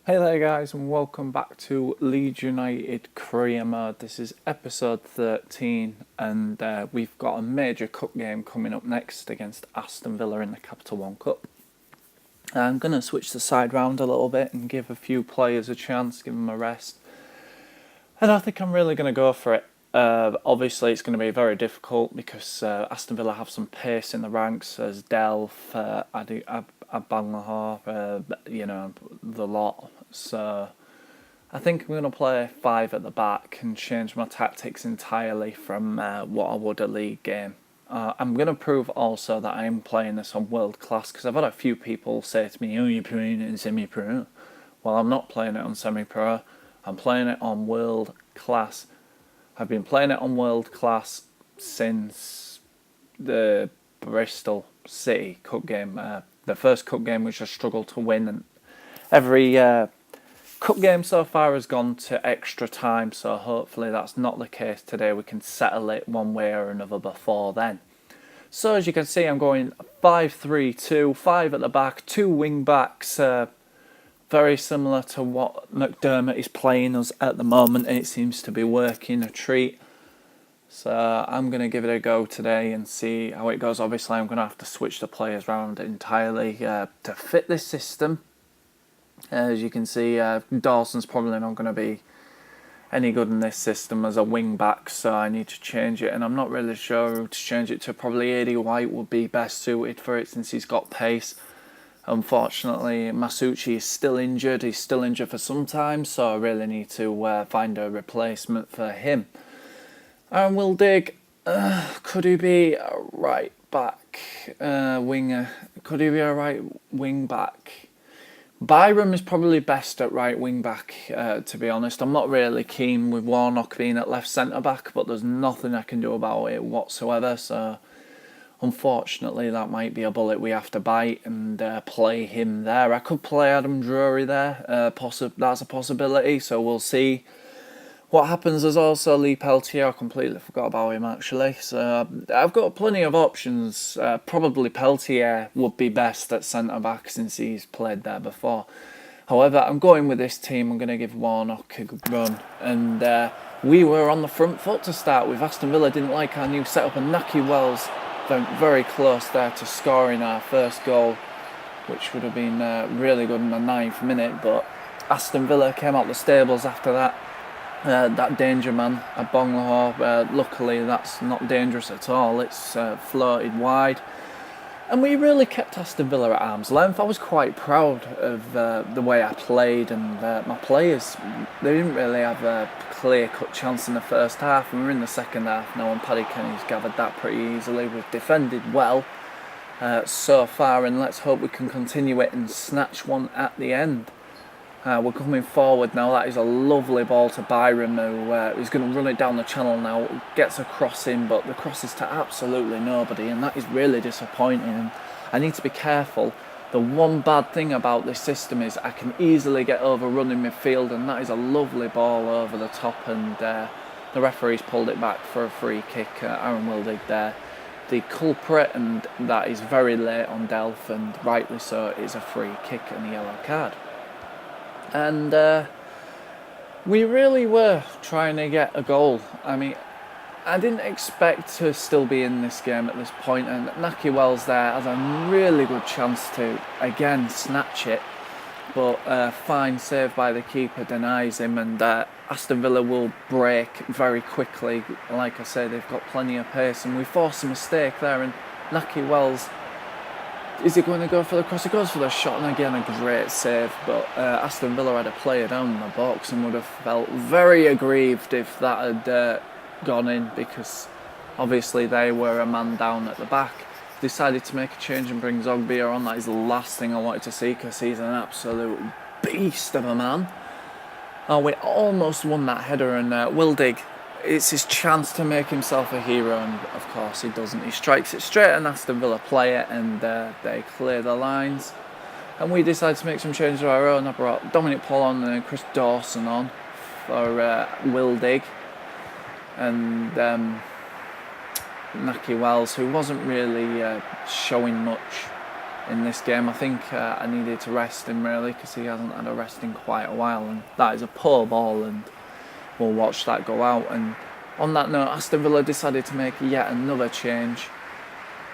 Hey there guys, and welcome back to Leeds United Career Mode. This is episode 13 and we've got a major cup game coming up next against Aston Villa in the Capital One Cup. I'm going to switch the side round a little bit and give a few players a chance, give them a rest. And I think I'm really going to go for it. Obviously it's going to be very difficult because Aston Villa have some pace in the ranks as Delph, Abanglahar, the lot. So I think I'm going to play 5 at the back and change my tactics entirely from what I would a league game. I'm going to prove also that I'm playing this on world class because I've had a few people say to me, "Oh, you're playing it in semi-pro." Well, I'm not playing it on semi-pro. I'm playing it on world class. I've been playing it on world class since the Bristol City Cup game, the first Cup game which I struggled to win, and every Cup game so far has gone to extra time, so hopefully that's not the case today. We can settle it one way or another before then. So as you can see, I'm going 5-3-2, 5 at the back, 2 wing backs, very similar to what McDermott is playing us at the moment, and it seems to be working a treat. So I'm going to give it a go today and see how it goes. Obviously I'm going to have to switch the players around entirely to fit this system. As you can see, Dawson's probably not going to be any good in this system as a wing back, so I need to change it, and I'm not really sure who to change it to. Probably AD White would be best suited for it since he's got pace. Unfortunately, Masucci is still injured. He's still injured for some time, so I really need to find a replacement for him. Aaron Wildig, could he be a right back winger? Could he be a right wing back? Byram is probably best at right wing back, to be honest. I'm not really keen with Warnock being at left centre back, but there's nothing I can do about it whatsoever, so unfortunately that might be a bullet we have to bite and play him there. I could play Adam Drury there, that's a possibility, so we'll see what happens. Is also Lee Peltier. I completely forgot about him actually, so I've got plenty of options. Probably Peltier would be best at centre back since he's played there before. However, I'm going with this team. I'm going to give Warnock a good run, and we were on the front foot to start with. Aston Villa didn't like our new setup, and Naki Wells went very close there to scoring our first goal, which would have been really good in the 9th minute, but Aston Villa came out the stables after that. That danger man, a Bonglahor, luckily that's not dangerous at all. It's floated wide, and we really kept Aston Villa at arm's length. I was quite proud of the way I played, and my players, they didn't really have a clear-cut chance in the first half, and we're in the second half now, and Paddy Kenny's gathered that pretty easily. We've defended well so far, and let's hope we can continue it and snatch one at the end. We're coming forward now. That is a lovely ball to Byram, who is going to run it down the channel now. Gets a cross in, but the cross is to absolutely nobody, and that is really disappointing. And I need to be careful. The one bad thing about this system is I can easily get overrun in midfield, and that is a lovely ball over the top, and the referee's pulled it back for a free kick. Aaron Wildig there, the culprit, and that is very late on Delph, and rightly so. It is a free kick and a yellow card. And we really were trying to get a goal. I mean, I didn't expect to still be in this game at this point, and Naki Wells there has a really good chance to again snatch it, but fine save by the keeper denies him, and Aston Villa will break very quickly. Like I say, they've got plenty of pace, and we forced a mistake there, and Naki Wells, is he going to go for the cross? He goes for the shot, and again a great save, but Aston Villa had a player down in the box and would have felt very aggrieved if that had gone in, because obviously they were a man down at the back. Decided to make a change and bring Zogbia on. That is the last thing I wanted to see, because he's an absolute beast of a man. Oh, we almost won that header, and Wildig, it's his chance to make himself a hero, and of course he doesn't. He strikes it straight at an Aston Villa player, and they clear the lines. And we decide to make some changes of our own. I brought Dominic Paul on and Chris Dawson on for Wildig, and Naki Wells, who wasn't really showing much in this game. I think I needed to rest him really, because he hasn't had a rest in quite a while, and that is a poor ball, and we'll watch that go out. And on that note, Aston Villa decided to make yet another change,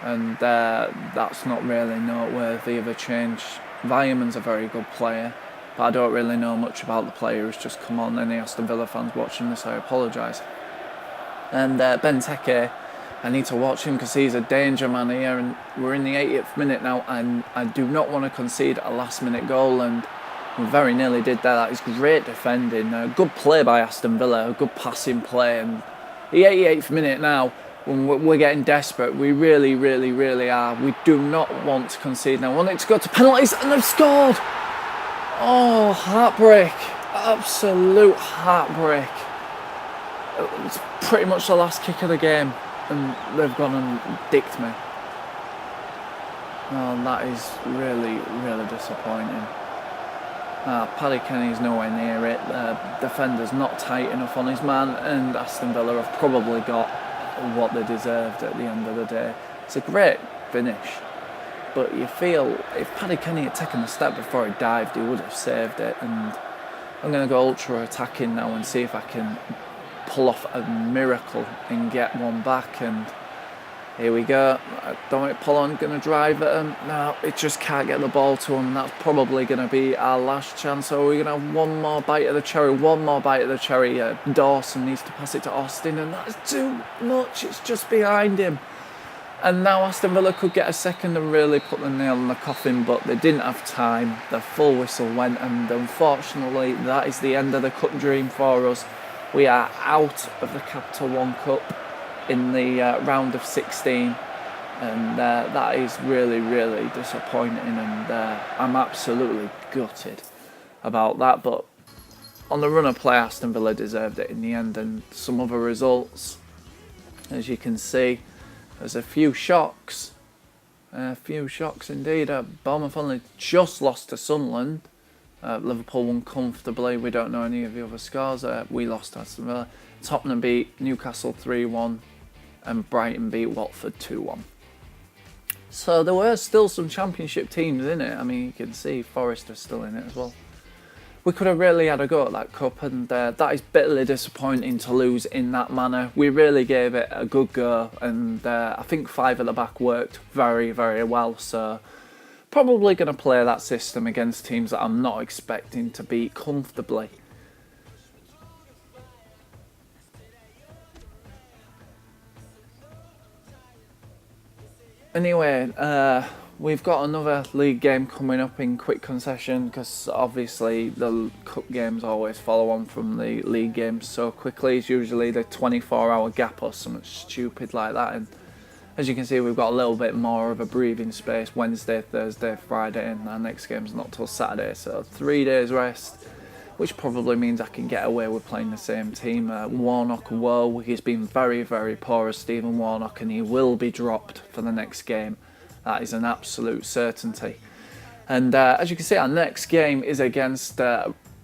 and that's not really noteworthy of a change. Vayerman's a very good player, but I don't really know much about the player who's just come on. Any Aston Villa fans watching this, I apologise. And Benteke, I need to watch him because he's a danger man here, and we're in the 80th minute now, and I do not want to concede a last minute goal, and we very nearly did that. That is great defending, good play by Aston Villa, a good passing play, and the 88th minute now, when we're getting desperate, we really, really, really are. We do not want to concede now. I want it to go to penalties, and they've scored! Oh, heartbreak. Absolute heartbreak. It's pretty much the last kick of the game, and they've gone and dicked me. Oh, that is really, really disappointing. Paddy Kenny's nowhere near it. The defender's not tight enough on his man, and Aston Villa have probably got what they deserved at the end of the day. It's a great finish, but you feel if Paddy Kenny had taken a step before he dived, he would have saved it. And I'm going to go ultra attacking now and see if I can pull off a miracle and get one back. And here we go. Dominic Pollon going to drive at him. No, it just can't get the ball to him. That's probably going to be our last chance. So we're going to have one more bite of the cherry. Dawson needs to pass it to Austin, and that's too much. It's just behind him. And now Aston Villa could get a second and really put the nail in the coffin, but they didn't have time. The full whistle went, and unfortunately that is the end of the cup dream for us. We are out of the Capital One Cup in the round of 16, and that is really, really disappointing, and I'm absolutely gutted about that. But on the run of play, Aston Villa deserved it in the end. And some other results, as you can see, there's a few shocks indeed. Bournemouth only just lost to Sunderland. Liverpool won comfortably. We don't know any of the other scores. We lost to Aston Villa. Tottenham beat Newcastle 3-1, and Brighton beat Watford 2-1. So there were still some championship teams in it. I mean, you can see Forest are still in it as well. We could have really had a go at that cup, and that is bitterly disappointing to lose in that manner. We really gave it a good go, and I think 5 at the back worked very, very well. So probably going to play that system against teams that I'm not expecting to beat comfortably. Anyway, we've got another league game coming up in quick concession, because obviously the cup games always follow on from the league games so quickly. It's usually the 24-hour gap or something stupid like that. And as you can see, we've got a little bit more of a breathing space. Wednesday, Thursday, Friday, and our next game's not till Saturday. So 3 days rest, which probably means I can get away with playing the same team. Warnock, whoa, he's been very, very poor as Stephen Warnock, and he will be dropped for the next game. That is an absolute certainty. And as you can see, our next game is against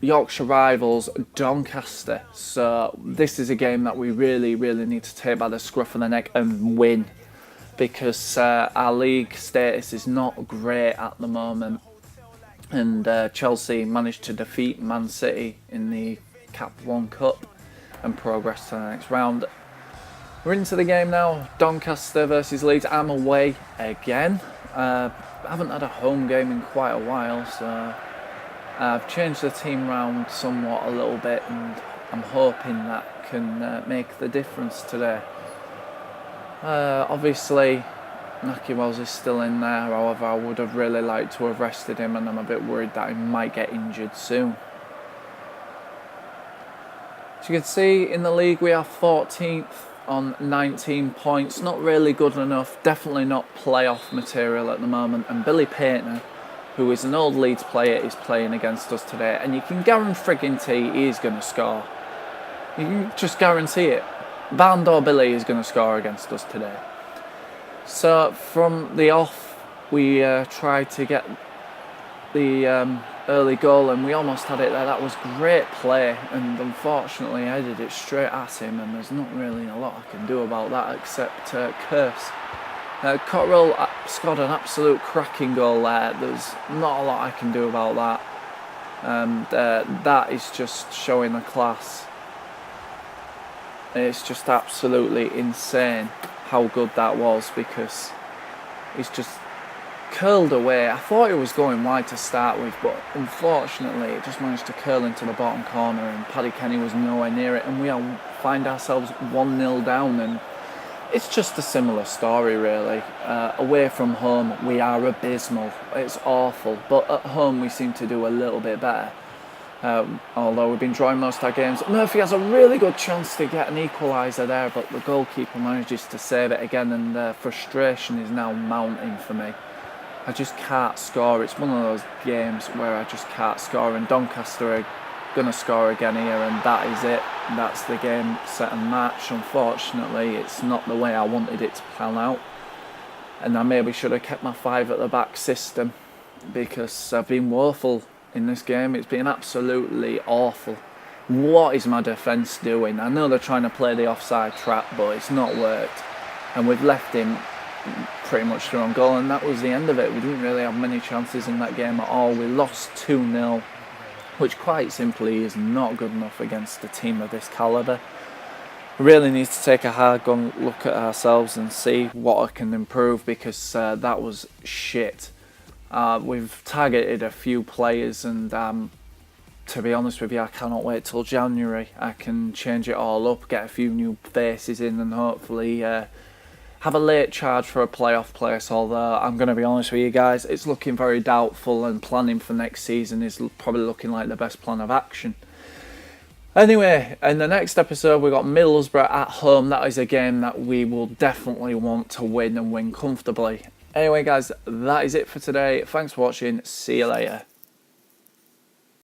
Yorkshire rivals Doncaster. So this is a game that we really, really need to take by the scruff of the neck and win, because our league status is not great at the moment. And Chelsea managed to defeat Man City in the Cap 1 Cup and progress to the next round. We're into the game now. Doncaster versus Leeds. I'm away again. I haven't had a home game in quite a while, so I've changed the team round somewhat a little bit, and I'm hoping that can make the difference today. Obviously, Naki Wells is still in there. However, I would have really liked to have rested him, and I'm a bit worried that he might get injured soon. As you can see, in the league we are 14th on 19 points. Not really good enough. Definitely not playoff material at the moment. And Billy Payton, who is an old Leeds player, is playing against us today. And you can guarantee he is going to score. You can just guarantee it. Bandor Billy is going to score against us today. So from the off, we tried to get the early goal, and we almost had it there. That was great play, and unfortunately I headed it straight at him, and there's not really a lot I can do about that except curse. Cotterill scored an absolute cracking goal there. There's not a lot I can do about that. And that is just showing the class. It's just absolutely insane how good that was, because he's just curled away. I thought it was going wide to start with, but unfortunately it just managed to curl into the bottom corner, and Paddy Kenny was nowhere near it, and we find ourselves 1-0 down. And it's just a similar story, really. Away from home, we are abysmal. It's awful. But at home, we seem to do a little bit better. Although we've been drawing most of our games. Murphy has a really good chance to get an equaliser there, but the goalkeeper manages to save it again, and the frustration is now mounting for me. I just can't score. It's one of those games where I just can't score, and Doncaster are going to score again here, and that is it. That's the game, set and match. Unfortunately, it's not the way I wanted it to pan out, and I maybe should have kept my 5 at the back system, because I've been woeful in this game. It's been absolutely awful. What is my defence doing? I know they're trying to play the offside trap, but it's not worked, and we've left him pretty much through on goal, and that was the end of it. We didn't really have many chances in that game at all. We lost 2-0, which quite simply is not good enough against a team of this calibre. We really need to take a hard look at ourselves and see what I can improve, because that was shit. We've targeted a few players, and to be honest with you, I cannot wait till January. I can change it all up, get a few new faces in, and hopefully have a late charge for a playoff place. Although I'm going to be honest with you guys, it's looking very doubtful, and planning for next season is probably looking like the best plan of action. Anyway, in the next episode we've got Middlesbrough at home. That is a game that we will definitely want to win, and win comfortably. Anyway guys, that is it for today. Thanks for watching. See you later.